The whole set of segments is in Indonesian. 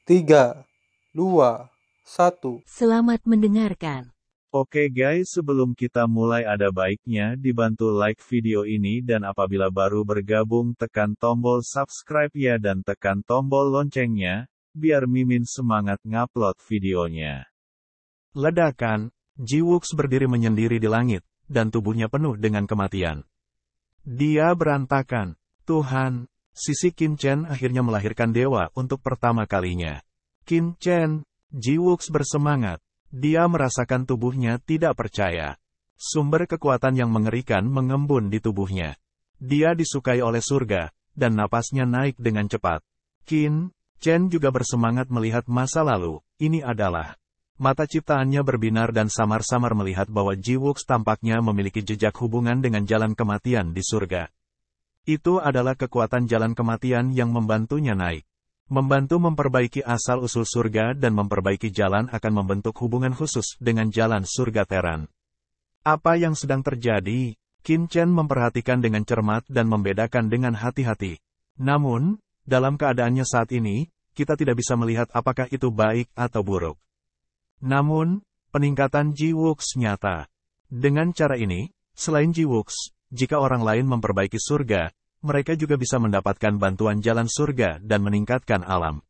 3, 2, 1. Selamat mendengarkan. Oke guys, sebelum kita mulai ada baiknya dibantu like video ini dan apabila baru bergabung tekan tombol subscribe ya dan tekan tombol loncengnya, biar Mimin semangat ngupload videonya. Ledakan, Ji-Wooks berdiri menyendiri di langit, dan tubuhnya penuh dengan kematian. Dia berantakan. Tuhan, sisi Qin Chen akhirnya melahirkan dewa untuk pertama kalinya. Qin Chen, Ji-Wooks bersemangat. Dia merasakan tubuhnya tidak percaya. Sumber kekuatan yang mengerikan mengembun di tubuhnya. Dia disukai oleh surga, dan napasnya naik dengan cepat. Qin Chen juga bersemangat melihat masa lalu. Ini adalah mata ciptaannya berbinar dan samar-samar melihat bahwa Ji-Wooks tampaknya memiliki jejak hubungan dengan jalan kematian di surga. Itu adalah kekuatan jalan kematian yang membantunya naik. Membantu memperbaiki asal-usul surga dan memperbaiki jalan akan membentuk hubungan khusus dengan jalan surga Teran. Apa yang sedang terjadi? Qin Chen memperhatikan dengan cermat dan membedakan dengan hati-hati. Namun, dalam keadaannya saat ini, kita tidak bisa melihat apakah itu baik atau buruk. Namun, peningkatan Ji-Wooks nyata. Dengan cara ini, selain Ji-Wooks, jika orang lain memperbaiki surga, mereka juga bisa mendapatkan bantuan jalan surga dan meningkatkan alam.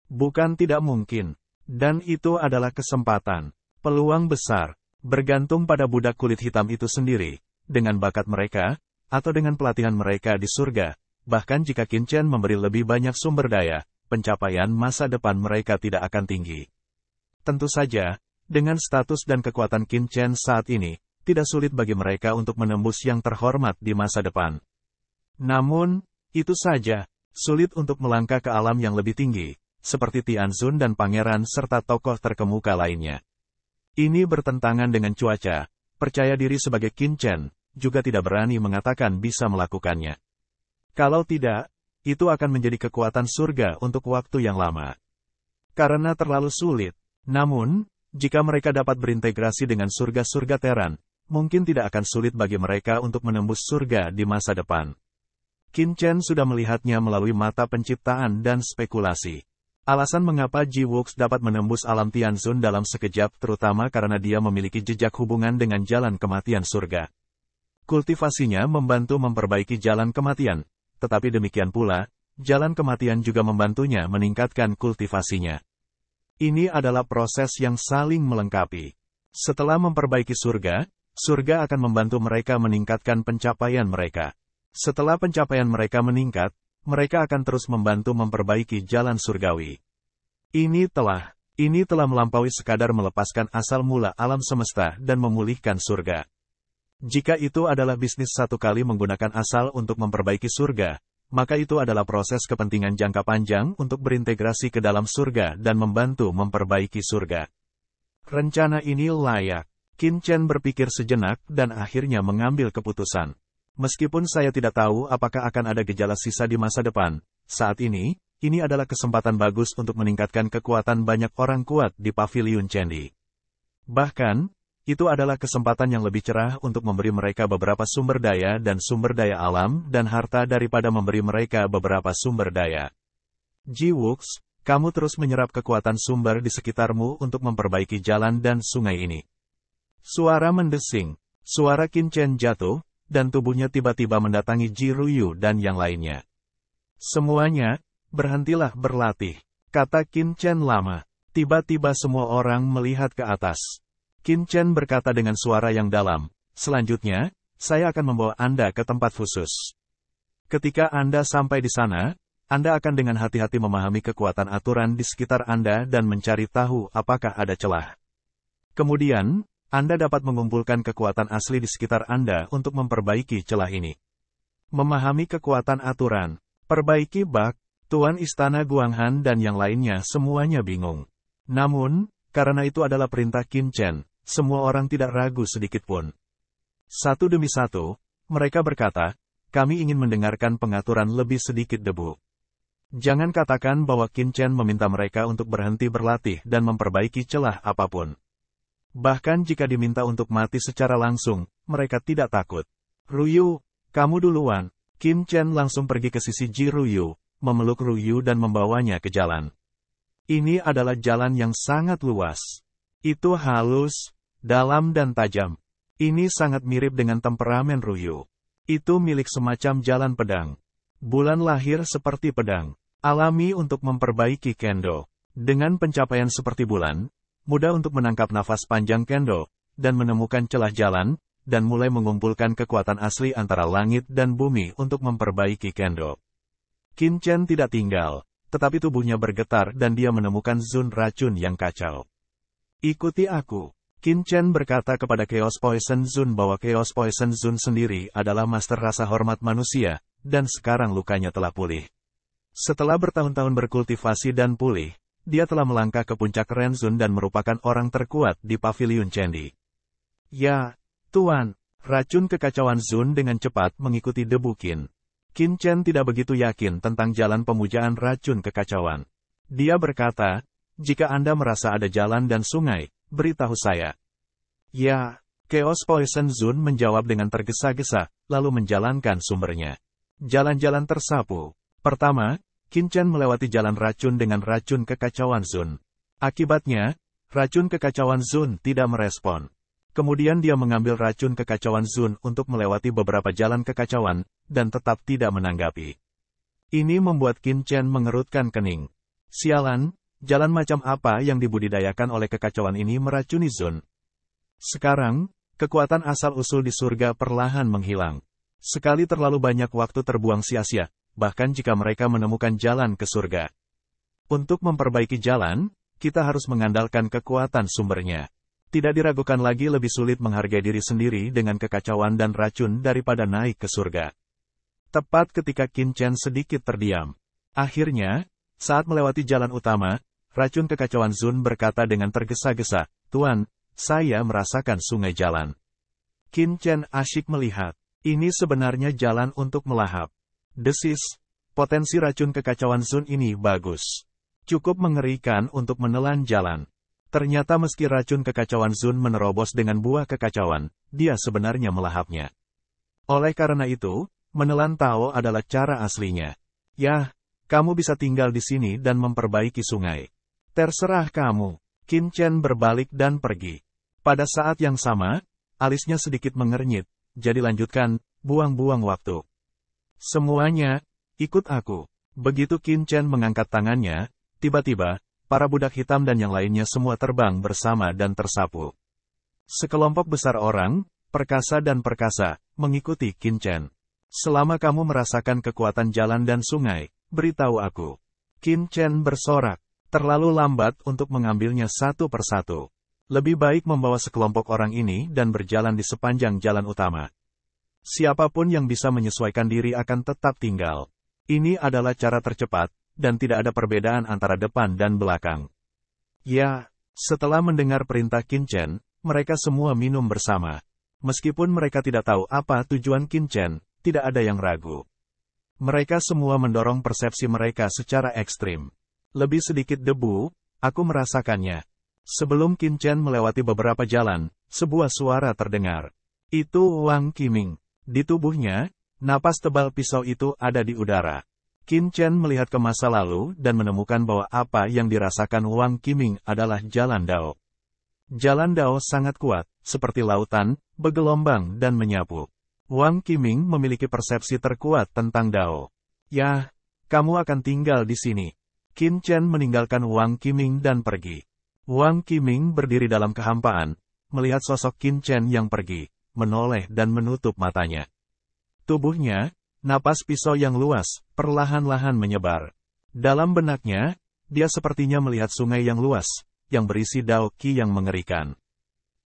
Bukan tidak mungkin. Dan itu adalah kesempatan. Peluang besar. Bergantung pada budak kulit hitam itu sendiri. Dengan bakat mereka, atau dengan pelatihan mereka di surga. Bahkan jika Qin Chen memberi lebih banyak sumber daya, pencapaian masa depan mereka tidak akan tinggi. Tentu saja, dengan status dan kekuatan Qin Chen saat ini, tidak sulit bagi mereka untuk menembus yang terhormat di masa depan. Namun, itu saja, sulit untuk melangkah ke alam yang lebih tinggi, seperti Tianzun dan Pangeran serta tokoh terkemuka lainnya. Ini bertentangan dengan cuaca, percaya diri sebagai Qin Chen, juga tidak berani mengatakan bisa melakukannya. Kalau tidak, itu akan menjadi kekuatan surga untuk waktu yang lama. Karena terlalu sulit, namun, jika mereka dapat berintegrasi dengan surga-surga Teran, mungkin tidak akan sulit bagi mereka untuk menembus surga di masa depan. Qin Chen sudah melihatnya melalui mata penciptaan dan spekulasi. Alasan mengapa Ji-Wooks dapat menembus alam Tianzun dalam sekejap terutama karena dia memiliki jejak hubungan dengan jalan kematian surga. Kultivasinya membantu memperbaiki jalan kematian, tetapi demikian pula, jalan kematian juga membantunya meningkatkan kultivasinya. Ini adalah proses yang saling melengkapi. Setelah memperbaiki surga, surga akan membantu mereka meningkatkan pencapaian mereka. Setelah pencapaian mereka meningkat, mereka akan terus membantu memperbaiki jalan surgawi. Ini telah melampaui sekadar melepaskan asal mula alam semesta dan memulihkan surga. Jika itu adalah bisnis satu kali menggunakan asal untuk memperbaiki surga, maka itu adalah proses kepentingan jangka panjang untuk berintegrasi ke dalam surga dan membantu memperbaiki surga. Rencana ini layak. Qin Chen berpikir sejenak dan akhirnya mengambil keputusan. Meskipun saya tidak tahu apakah akan ada gejala sisa di masa depan, saat ini adalah kesempatan bagus untuk meningkatkan kekuatan banyak orang kuat di Paviliun Candi. Bahkan, itu adalah kesempatan yang lebih cerah untuk memberi mereka beberapa sumber daya dan sumber daya alam dan harta daripada memberi mereka beberapa sumber daya. Ji-Wooks, kamu terus menyerap kekuatan sumber di sekitarmu untuk memperbaiki jalan dan sungai ini. Suara mendesing, suara Qin Chen jatuh, dan tubuhnya tiba-tiba mendatangi Ji Ruyu dan yang lainnya. Semuanya, berhentilah berlatih, kata Qin Chen lama. Tiba-tiba semua orang melihat ke atas. Qin Chen berkata dengan suara yang dalam, selanjutnya, saya akan membawa Anda ke tempat khusus. Ketika Anda sampai di sana, Anda akan dengan hati-hati memahami kekuatan aturan di sekitar Anda dan mencari tahu apakah ada celah. Kemudian, Anda dapat mengumpulkan kekuatan asli di sekitar Anda untuk memperbaiki celah ini. Memahami kekuatan aturan, perbaiki bak, Tuan Istana Guanghan dan yang lainnya semuanya bingung. Namun, karena itu adalah perintah Qin Chen, semua orang tidak ragu sedikitpun. Satu demi satu, mereka berkata, kami ingin mendengarkan pengaturan lebih sedikit debu. Jangan katakan bahwa Qin Chen meminta mereka untuk berhenti berlatih dan memperbaiki celah apapun. Bahkan jika diminta untuk mati secara langsung, mereka tidak takut. Ruyu, kamu duluan. Qin Chen langsung pergi ke sisi Ji Ruyu, memeluk Ruyu dan membawanya ke jalan. Ini adalah jalan yang sangat luas. Itu halus, dalam dan tajam. Ini sangat mirip dengan temperamen Ruyu. Itu milik semacam jalan pedang. Bulan lahir seperti pedang. Alami untuk memperbaiki kendo. Dengan pencapaian seperti bulan, mudah untuk menangkap nafas panjang kendo, dan menemukan celah jalan, dan mulai mengumpulkan kekuatan asli antara langit dan bumi untuk memperbaiki kendo. Qin Chen tidak tinggal, tetapi tubuhnya bergetar dan dia menemukan zon racun yang kacau. Ikuti aku. Qin Chen berkata kepada Chaos Poison Zone bahwa Chaos Poison Zone sendiri adalah master rasa hormat manusia, dan sekarang lukanya telah pulih. Setelah bertahun-tahun berkultivasi dan pulih, dia telah melangkah ke puncak Ren Zone dan merupakan orang terkuat di Pavilion Candi. Ya, Tuan, racun kekacauan Zone dengan cepat mengikuti debu Qin. Qin Chen tidak begitu yakin tentang jalan pemujaan racun kekacauan. Dia berkata, jika Anda merasa ada jalan dan sungai, beritahu saya. Ya, Chaos Poison Zone menjawab dengan tergesa-gesa, lalu menjalankan sumbernya. Jalan-jalan tersapu. Pertama, Qin Chen melewati jalan racun dengan racun kekacauan Zone. Akibatnya, racun kekacauan Zone tidak merespon. Kemudian dia mengambil racun kekacauan Zone untuk melewati beberapa jalan kekacauan, dan tetap tidak menanggapi. Ini membuat Qin Chen mengerutkan kening. Sialan, jalan macam apa yang dibudidayakan oleh kekacauan ini meracuni Zone? Sekarang, kekuatan asal-usul di surga perlahan menghilang. Sekali terlalu banyak waktu terbuang sia-sia, bahkan jika mereka menemukan jalan ke surga. Untuk memperbaiki jalan, kita harus mengandalkan kekuatan sumbernya. Tidak diragukan lagi lebih sulit menghargai diri sendiri dengan kekacauan dan racun daripada naik ke surga. Tepat ketika Qin Chen sedikit terdiam. Akhirnya, saat melewati jalan utama, racun kekacauan Zone berkata dengan tergesa-gesa, Tuan, saya merasakan sungai jalan. Qin Chen asyik melihat. Ini sebenarnya jalan untuk melahap. Desis, potensi racun kekacauan Zone ini bagus. Cukup mengerikan untuk menelan jalan. Ternyata meski racun kekacauan Zone menerobos dengan buah kekacauan, dia sebenarnya melahapnya. Oleh karena itu, menelan Tao adalah cara aslinya. Yah, kamu bisa tinggal di sini dan memperbaiki sungai. Terserah kamu. Qin Chen berbalik dan pergi. Pada saat yang sama, alisnya sedikit mengernyit, jadi lanjutkan, buang-buang waktu. Semuanya, ikut aku. Begitu Qin Chen mengangkat tangannya, tiba-tiba, para budak hitam dan yang lainnya semua terbang bersama dan tersapu. Sekelompok besar orang, perkasa dan perkasa, mengikuti Qin Chen. Selama kamu merasakan kekuatan jalan dan sungai, beritahu aku. Qin Chen bersorak, terlalu lambat untuk mengambilnya satu persatu. Lebih baik membawa sekelompok orang ini dan berjalan di sepanjang jalan utama. Siapapun yang bisa menyesuaikan diri akan tetap tinggal. Ini adalah cara tercepat, dan tidak ada perbedaan antara depan dan belakang. Ya, setelah mendengar perintah Qin Chen, mereka semua minum bersama. Meskipun mereka tidak tahu apa tujuan Qin Chen, tidak ada yang ragu. Mereka semua mendorong persepsi mereka secara ekstrim. Lebih sedikit debu, aku merasakannya. Sebelum Qin Chen melewati beberapa jalan, sebuah suara terdengar. Itu Wang Qiming. Di tubuhnya, napas tebal pisau itu ada di udara. Qin Chen melihat ke masa lalu dan menemukan bahwa apa yang dirasakan Wang Qiming adalah jalan Dao. Jalan Dao sangat kuat, seperti lautan, bergelombang dan menyapu. Wang Qiming memiliki persepsi terkuat tentang Dao. Yah, kamu akan tinggal di sini. Qin Chen meninggalkan Wang Qiming dan pergi. Wang Qiming berdiri dalam kehampaan, melihat sosok Qin Chen yang pergi, menoleh dan menutup matanya. Tubuhnya, napas pisau yang luas, perlahan-lahan menyebar. Dalam benaknya, dia sepertinya melihat sungai yang luas, yang berisi Dao Qi yang mengerikan.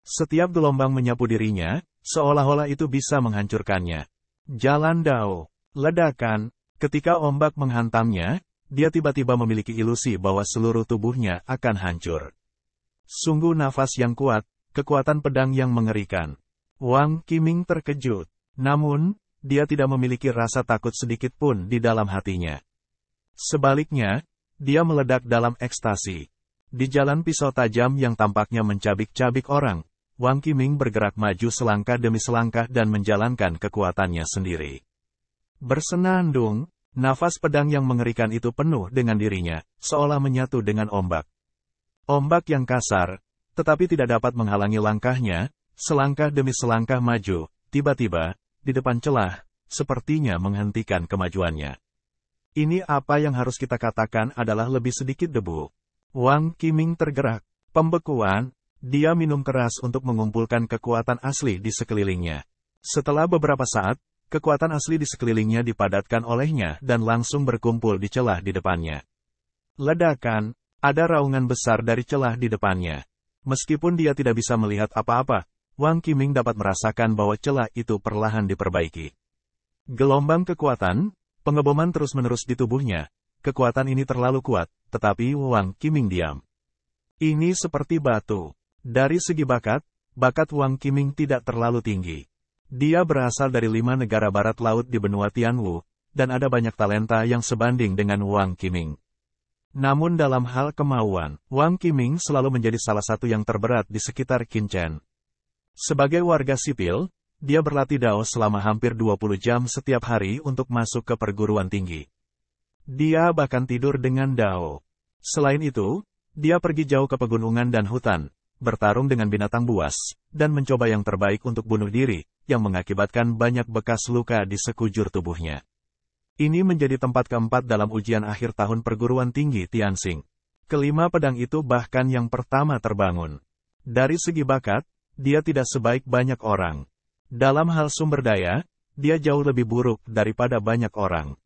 Setiap gelombang menyapu dirinya, seolah-olah itu bisa menghancurkannya. Jalan Dao, ledakan, ketika ombak menghantamnya, dia tiba-tiba memiliki ilusi bahwa seluruh tubuhnya akan hancur. Sungguh nafas yang kuat, kekuatan pedang yang mengerikan. Wang Qiming terkejut. Namun, dia tidak memiliki rasa takut sedikit pun di dalam hatinya. Sebaliknya, dia meledak dalam ekstasi. Di jalan pisau tajam yang tampaknya mencabik-cabik orang, Wang Qiming bergerak maju selangkah demi selangkah dan menjalankan kekuatannya sendiri. Bersenandung, Nafas pedang yang mengerikan itu penuh dengan dirinya, seolah menyatu dengan ombak. Ombak yang kasar, tetapi tidak dapat menghalangi langkahnya, selangkah demi selangkah maju, tiba-tiba, di depan celah, sepertinya menghentikan kemajuannya. Ini apa yang harus kita katakan adalah lebih sedikit debu. Wang Qiming tergerak. Pembekuan, dia minum keras untuk mengumpulkan kekuatan asli di sekelilingnya. Setelah beberapa saat, kekuatan asli di sekelilingnya dipadatkan olehnya dan langsung berkumpul di celah di depannya. Ledakan, ada raungan besar dari celah di depannya. Meskipun dia tidak bisa melihat apa-apa, Wang Qiming dapat merasakan bahwa celah itu perlahan diperbaiki. Gelombang kekuatan, pengeboman terus-menerus di tubuhnya. Kekuatan ini terlalu kuat, tetapi Wang Qiming diam. Ini seperti batu. Dari segi bakat Wang Qiming tidak terlalu tinggi. Dia berasal dari 5 negara barat laut di benua Tianwu, dan ada banyak talenta yang sebanding dengan Wang Qiming. Namun dalam hal kemauan, Wang Qiming selalu menjadi salah satu yang terberat di sekitar Qin Chen. Sebagai warga sipil, dia berlatih Dao selama hampir 20 jam setiap hari untuk masuk ke perguruan tinggi. Dia bahkan tidur dengan Dao. Selain itu, dia pergi jauh ke pegunungan dan hutan, bertarung dengan binatang buas, dan mencoba yang terbaik untuk bunuh diri, yang mengakibatkan banyak bekas luka di sekujur tubuhnya. Ini menjadi tempat keempat dalam ujian akhir tahun perguruan tinggi Tianxing. Kelima pedang itu bahkan yang pertama terbangun. Dari segi bakat, dia tidak sebaik banyak orang. Dalam hal sumber daya, dia jauh lebih buruk daripada banyak orang.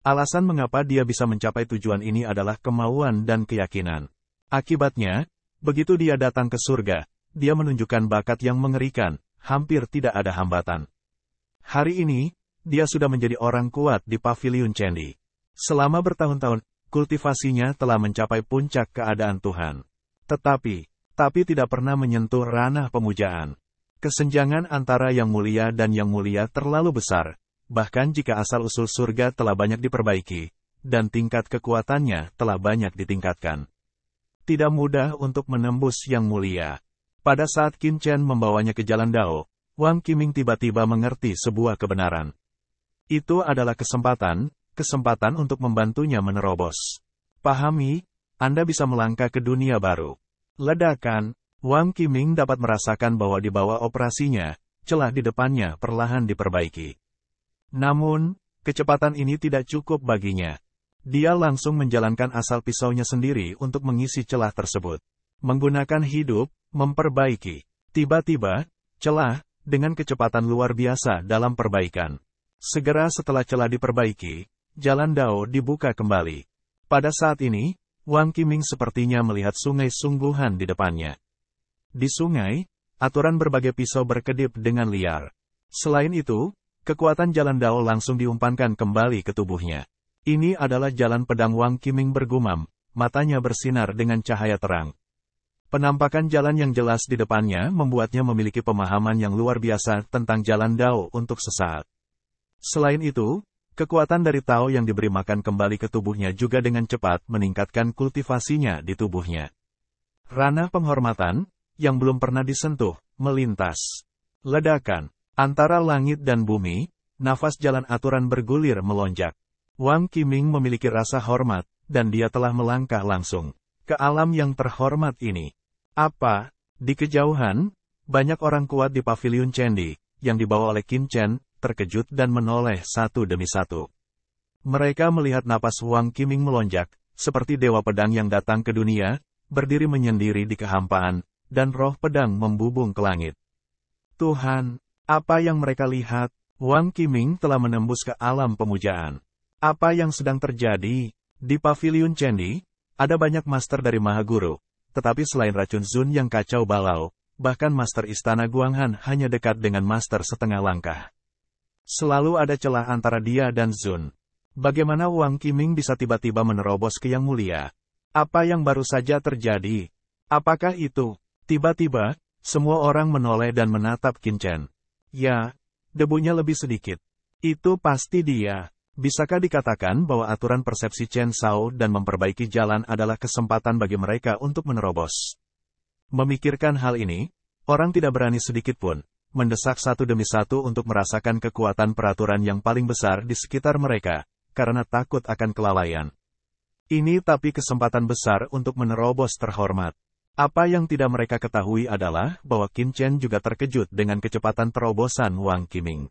Alasan mengapa dia bisa mencapai tujuan ini adalah kemauan dan keyakinan. Akibatnya, begitu dia datang ke surga, dia menunjukkan bakat yang mengerikan, hampir tidak ada hambatan. Hari ini, dia sudah menjadi orang kuat di Paviliun Chendi. Selama bertahun-tahun, kultivasinya telah mencapai puncak keadaan Tuhan. Tetapi tidak pernah menyentuh ranah pemujaan. Kesenjangan antara yang mulia dan yang mulia terlalu besar. Bahkan jika asal-usul surga telah banyak diperbaiki, dan tingkat kekuatannya telah banyak ditingkatkan. Tidak mudah untuk menembus yang mulia. Pada saat Qin Chen membawanya ke jalan Dao, Wang Qiming tiba-tiba mengerti sebuah kebenaran. Itu adalah kesempatan untuk membantunya menerobos. Pahami, Anda bisa melangkah ke dunia baru. Ledakan, Wang Qiming dapat merasakan bahwa di bawah operasinya, celah di depannya perlahan diperbaiki. Namun, kecepatan ini tidak cukup baginya. Dia langsung menjalankan asal pisaunya sendiri untuk mengisi celah tersebut. Menggunakan hidup, memperbaiki. Tiba-tiba, celah, dengan kecepatan luar biasa dalam perbaikan. Segera setelah celah diperbaiki, jalan Dao dibuka kembali. Pada saat ini, Wang Qiming sepertinya melihat sungai sungguhan di depannya. Di sungai, aturan berbagai pisau berkedip dengan liar. Selain itu, kekuatan jalan Dao langsung diumpankan kembali ke tubuhnya. Ini adalah jalan pedang Wang Qiming bergumam, matanya bersinar dengan cahaya terang. Penampakan jalan yang jelas di depannya membuatnya memiliki pemahaman yang luar biasa tentang jalan Dao untuk sesaat. Selain itu, kekuatan dari Tao yang diberi makan kembali ke tubuhnya juga dengan cepat meningkatkan kultivasinya di tubuhnya. Ranah penghormatan, yang belum pernah disentuh, melintas. Ledakan. Antara langit dan bumi, nafas jalan aturan bergulir melonjak. Wang Qiming memiliki rasa hormat, dan dia telah melangkah langsung ke alam yang terhormat ini. Apa? Di kejauhan, banyak orang kuat di Paviliun Chendi, yang dibawa oleh Qin Chen, terkejut dan menoleh satu demi satu. Mereka melihat napas Wang Qiming melonjak, seperti dewa pedang yang datang ke dunia, berdiri menyendiri di kehampaan, dan roh pedang membubung ke langit. Tuhan! Apa yang mereka lihat? Wang Qiming telah menembus ke alam pemujaan. Apa yang sedang terjadi? Di Paviliun Chendi, ada banyak master dari Mahaguru, tetapi selain racun Zun yang kacau balau, bahkan master istana Guanghan hanya dekat dengan master setengah langkah. Selalu ada celah antara dia dan Zun. Bagaimana Wang Qiming bisa tiba-tiba menerobos ke yang mulia? Apa yang baru saja terjadi? Apakah itu? Tiba-tiba, semua orang menoleh dan menatap Qin Chen. Ya, debunya lebih sedikit. Itu pasti dia. Bisakah dikatakan bahwa aturan persepsi Chen Shao dan memperbaiki jalan adalah kesempatan bagi mereka untuk menerobos? Memikirkan hal ini, orang tidak berani sedikit pun mendesak satu demi satu untuk merasakan kekuatan peraturan yang paling besar di sekitar mereka, karena takut akan kelalaian. Ini tapi kesempatan besar untuk menerobos terhormat. Apa yang tidak mereka ketahui adalah bahwa Qin Chen juga terkejut dengan kecepatan terobosan Wang Qiming.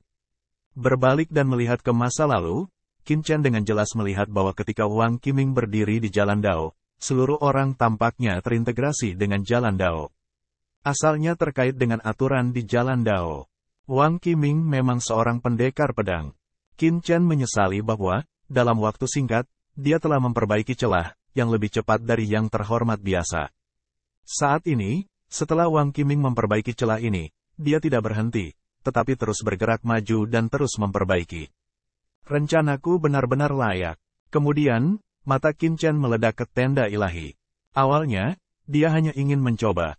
Berbalik dan melihat ke masa lalu, Qin Chen dengan jelas melihat bahwa ketika Wang Qiming berdiri di Jalan Dao, seluruh orang tampaknya terintegrasi dengan Jalan Dao. Asalnya terkait dengan aturan di Jalan Dao. Wang Qiming memang seorang pendekar pedang. Qin Chen menyesali bahwa, dalam waktu singkat, dia telah memperbaiki celah yang lebih cepat dari yang terhormat biasa. Saat ini, setelah Wang Qiming memperbaiki celah ini, dia tidak berhenti, tetapi terus bergerak maju dan terus memperbaiki. Rencanaku benar-benar layak. Kemudian, mata Qin Chen meledak ke tenda ilahi. Awalnya, dia hanya ingin mencoba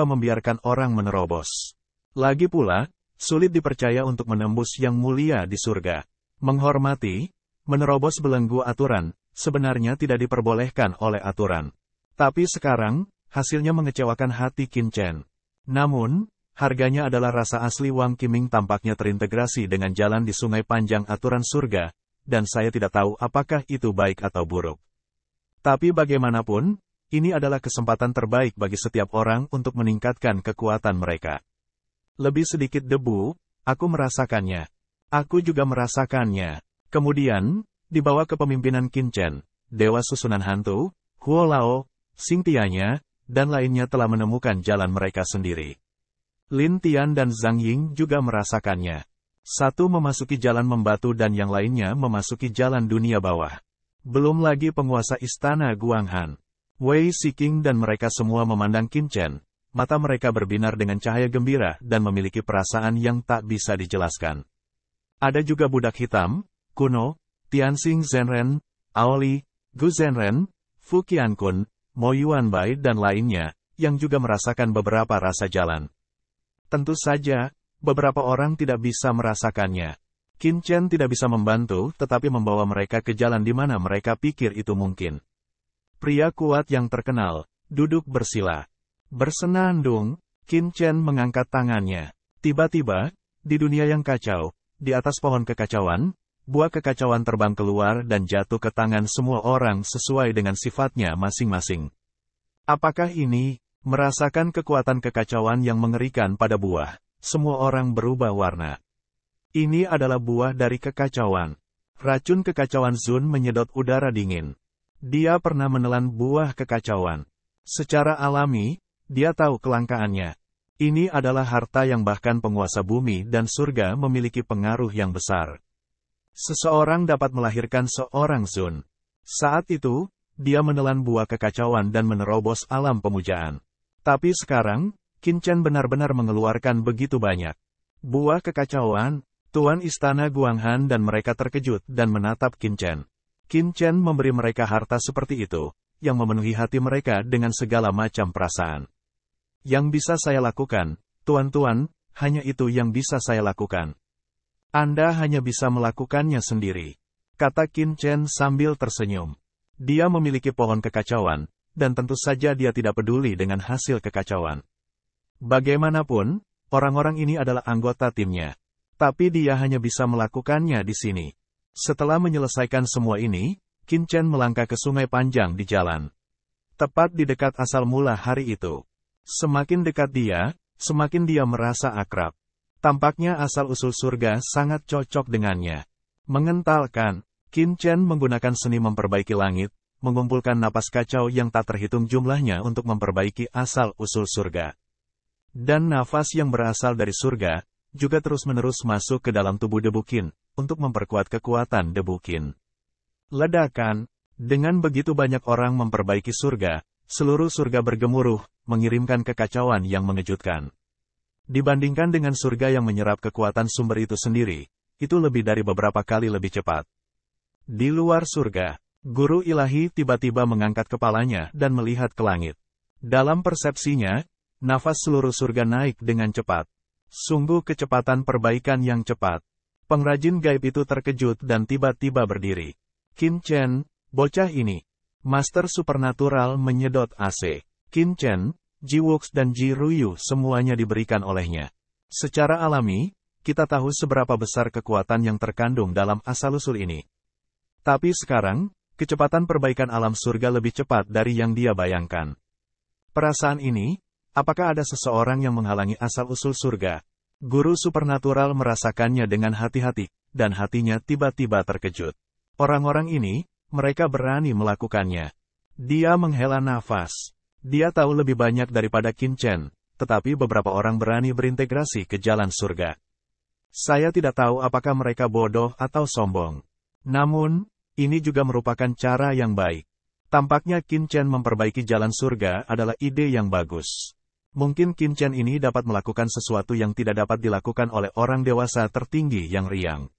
membiarkan orang menerobos. Lagi pula, sulit dipercaya untuk menembus yang mulia di surga. Menghormati, menerobos belenggu aturan, sebenarnya tidak diperbolehkan oleh aturan. Tapi sekarang, hasilnya mengecewakan hati Qin Chen. Namun, harganya adalah rasa asli Wang Qiming tampaknya terintegrasi dengan jalan di sungai panjang aturan surga, dan saya tidak tahu apakah itu baik atau buruk. Tapi bagaimanapun, ini adalah kesempatan terbaik bagi setiap orang untuk meningkatkan kekuatan mereka. Lebih sedikit debu, aku merasakannya. Aku juga merasakannya. Kemudian, di bawah kepemimpinan Qin Chen, Dewa Susunan Hantu, Huo Lao, Xing Tianya, dan lainnya telah menemukan jalan mereka sendiri. Lin Tian dan Zhang Ying juga merasakannya. Satu memasuki jalan membatu dan yang lainnya memasuki jalan dunia bawah. Belum lagi penguasa istana Guanghan. Wei Siqing dan mereka semua memandang Qin Chen. Mata mereka berbinar dengan cahaya gembira dan memiliki perasaan yang tak bisa dijelaskan. Ada juga budak hitam, kuno, Tianxing Zhenren, Aoli, Gu Zhenren, Fu Qiankun, Mo Yuanbai dan lainnya, yang juga merasakan beberapa rasa jalan. Tentu saja, beberapa orang tidak bisa merasakannya. Qin Chen tidak bisa membantu, tetapi membawa mereka ke jalan di mana mereka pikir itu mungkin. Pria kuat yang terkenal, duduk bersila. Bersenandung, Qin Chen mengangkat tangannya. Tiba-tiba, di dunia yang kacau, di atas pohon kekacauan, buah kekacauan terbang keluar dan jatuh ke tangan semua orang sesuai dengan sifatnya masing-masing. Apakah ini, merasakan kekuatan kekacauan yang mengerikan pada buah? Semua orang berubah warna. Ini adalah buah dari kekacauan. Racun kekacauan Zun menyedot udara dingin. Dia pernah menelan buah kekacauan. Secara alami, dia tahu kelangkaannya. Ini adalah harta yang bahkan penguasa bumi dan surga memiliki pengaruh yang besar. Seseorang dapat melahirkan seorang Zun. Saat itu, dia menelan buah kekacauan dan menerobos alam pemujaan. Tapi sekarang, Qin Chen benar-benar mengeluarkan begitu banyak buah kekacauan. Tuan Istana Guanghan dan mereka terkejut dan menatap Qin Chen. Qin Chen memberi mereka harta seperti itu, yang memenuhi hati mereka dengan segala macam perasaan. Yang bisa saya lakukan, tuan-tuan, hanya itu yang bisa saya lakukan. Anda hanya bisa melakukannya sendiri, kata Qin Chen sambil tersenyum. Dia memiliki pohon kekacauan, dan tentu saja dia tidak peduli dengan hasil kekacauan. Bagaimanapun, orang-orang ini adalah anggota timnya. Tapi dia hanya bisa melakukannya di sini. Setelah menyelesaikan semua ini, Qin Chen melangkah ke sungai panjang di jalan. Tepat di dekat asal mula hari itu. Semakin dekat dia, semakin dia merasa akrab. Tampaknya asal-usul surga sangat cocok dengannya. Mengentalkan, Qin Chen menggunakan seni memperbaiki langit, mengumpulkan napas kacau yang tak terhitung jumlahnya untuk memperbaiki asal-usul surga. Dan nafas yang berasal dari surga, juga terus-menerus masuk ke dalam tubuh debu Qin, untuk memperkuat kekuatan debu Qin. Ledakan, dengan begitu banyak orang memperbaiki surga, seluruh surga bergemuruh, mengirimkan kekacauan yang mengejutkan. Dibandingkan dengan surga yang menyerap kekuatan sumber itu sendiri, itu lebih dari beberapa kali lebih cepat. Di luar surga, guru ilahi tiba-tiba mengangkat kepalanya dan melihat ke langit. Dalam persepsinya, nafas seluruh surga naik dengan cepat. Sungguh kecepatan perbaikan yang cepat. Pengrajin gaib itu terkejut dan tiba-tiba berdiri. Qin Chen, bocah ini. Master Supernatural menyedot AC. Qin Chen, Ji Wuxi dan Ji Ruyu semuanya diberikan olehnya. Secara alami, kita tahu seberapa besar kekuatan yang terkandung dalam asal-usul ini. Tapi sekarang, kecepatan perbaikan alam surga lebih cepat dari yang dia bayangkan. Perasaan ini, apakah ada seseorang yang menghalangi asal-usul surga? Guru supernatural merasakannya dengan hati-hati, dan hatinya tiba-tiba terkejut. Orang-orang ini, mereka berani melakukannya. Dia menghela nafas. Dia tahu lebih banyak daripada Qin Chen, tetapi beberapa orang berani berintegrasi ke jalan surga. Saya tidak tahu apakah mereka bodoh atau sombong. Namun, ini juga merupakan cara yang baik. Tampaknya Qin Chen memperbaiki jalan surga adalah ide yang bagus. Mungkin Qin Chen ini dapat melakukan sesuatu yang tidak dapat dilakukan oleh orang dewasa tertinggi yang riang.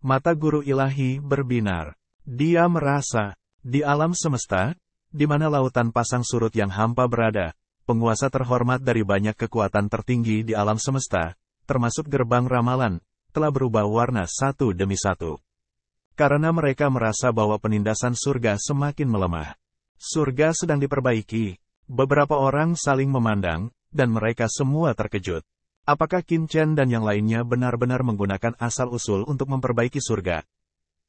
Mata guru ilahi berbinar. Dia merasa, di alam semesta, di mana lautan pasang surut yang hampa berada, penguasa terhormat dari banyak kekuatan tertinggi di alam semesta, termasuk gerbang ramalan, telah berubah warna satu demi satu. Karena mereka merasa bahwa penindasan surga semakin melemah. Surga sedang diperbaiki. Beberapa orang saling memandang, dan mereka semua terkejut. Apakah Qin Chen dan yang lainnya benar-benar menggunakan asal-usul untuk memperbaiki surga?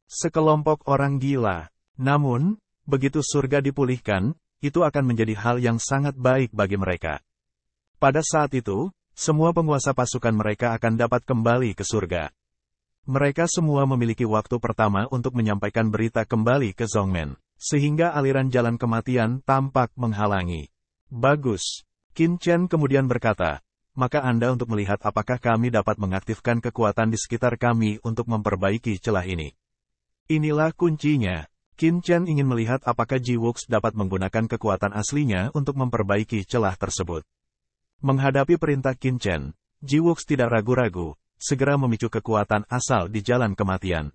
Sekelompok orang gila. Namun, begitu surga dipulihkan, itu akan menjadi hal yang sangat baik bagi mereka. Pada saat itu, semua penguasa pasukan mereka akan dapat kembali ke surga. Mereka semua memiliki waktu pertama untuk menyampaikan berita kembali ke Zhongmen, sehingga aliran jalan kematian tampak menghalangi. Bagus. Qin Chen kemudian berkata, maka Anda untuk melihat apakah kami dapat mengaktifkan kekuatan di sekitar kami untuk memperbaiki celah ini. Inilah kuncinya. Qin Chen ingin melihat apakah Jiwux dapat menggunakan kekuatan aslinya untuk memperbaiki celah tersebut. Menghadapi perintah Qin Chen, Jiwux tidak ragu-ragu, segera memicu kekuatan asal di jalan kematian.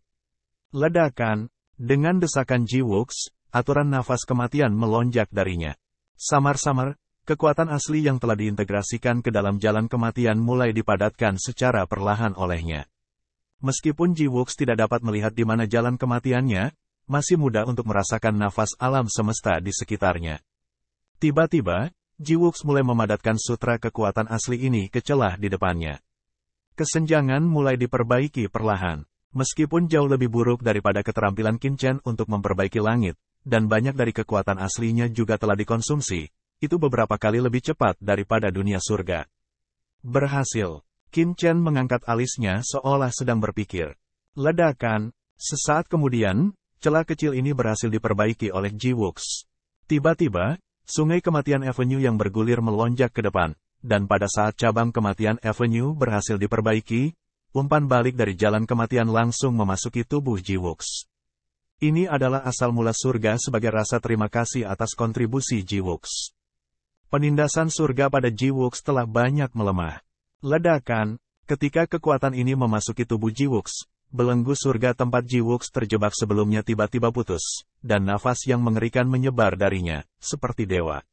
Ledakan, dengan desakan Jiwux, aturan nafas kematian melonjak darinya. Samar-samar, kekuatan asli yang telah diintegrasikan ke dalam jalan kematian mulai dipadatkan secara perlahan olehnya. Meskipun Jiwux tidak dapat melihat di mana jalan kematiannya, masih mudah untuk merasakan nafas alam semesta di sekitarnya. Tiba-tiba, Jiwux mulai memadatkan sutra kekuatan asli ini ke celah di depannya. Kesenjangan mulai diperbaiki perlahan. Meskipun jauh lebih buruk daripada keterampilan Qin Chen untuk memperbaiki langit, dan banyak dari kekuatan aslinya juga telah dikonsumsi, itu beberapa kali lebih cepat daripada dunia surga. Berhasil. Qin Chen mengangkat alisnya seolah sedang berpikir. Ledakan. Sesaat kemudian, celah kecil ini berhasil diperbaiki oleh Jiwux. Tiba-tiba, Sungai Kematian Avenue yang bergulir melonjak ke depan, dan pada saat cabang Kematian Avenue berhasil diperbaiki, umpan balik dari jalan kematian langsung memasuki tubuh Jiwux. Ini adalah asal mula surga sebagai rasa terima kasih atas kontribusi Jiwux. Penindasan surga pada Jiwux telah banyak melemah. Ledakan, ketika kekuatan ini memasuki tubuh Jiwux, belenggu surga tempat Jiwux terjebak sebelumnya tiba-tiba putus, dan nafas yang mengerikan menyebar darinya, seperti dewa.